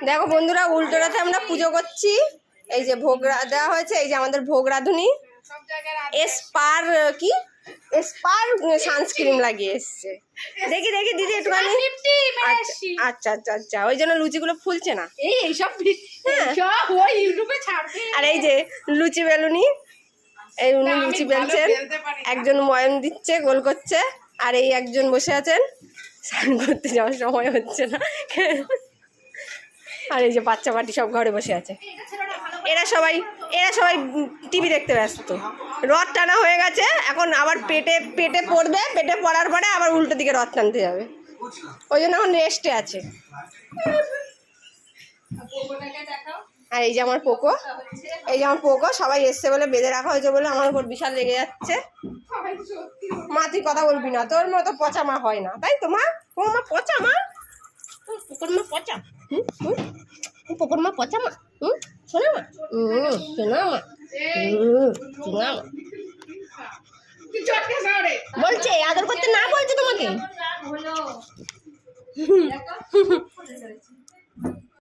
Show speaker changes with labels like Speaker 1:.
Speaker 1: দেখো বন্ধুরা, উল্টো রথে আমরা পুজো করছি। এই যে ভোগ দেওয়া হয়েছে, এই যে আমাদের ভোগ রাঁধুনি এসপার কি এসপার সানস্ক্রিন লাগিয়ে এসছে। দেখি দেখি দিদি একটুখানি। আচ্ছা আচ্ছা আচ্ছা, ওই জন্য লুচিগুলো ফুলছে না। আর এই যে লুচি বেলুনি, এই উনি লুচি বেলছেন, একজন ময়ন দিচ্ছে, গোল করছে, আর এই একজন বসে আছেন, স্নান করতে যাওয়ার সময় হচ্ছে না। আর এই যে বাচ্চা পাটি সব ঘরে বসে আছে। এরা সবাই টিভি দেখতে ব্যস্ত। রথ টানা হয়ে গেছে, এখন আবার পেটে পড়বে, পেটে পড়ার পরে আবার উল্টো দিকে রথ টানতে যাবে, ওই জন্য এখন রেস্টে আছে। আর এই যে আমার পোকো, সবাই এসছে বলে বেঁধে রাখা হয়েছে বলে আমার উপর বিশাল লেগে যাচ্ছে। মা তুই কথা বলবি না, তোর মতো পচা মা হয় না, তাই তো মা? ও মা পচা মা, পোকোর মা পচা, পোকোর মা পচা মা, শোনা মা, শোনা মা, শোনা মা বলছে, আদর করতে না বলছে তোমাকে।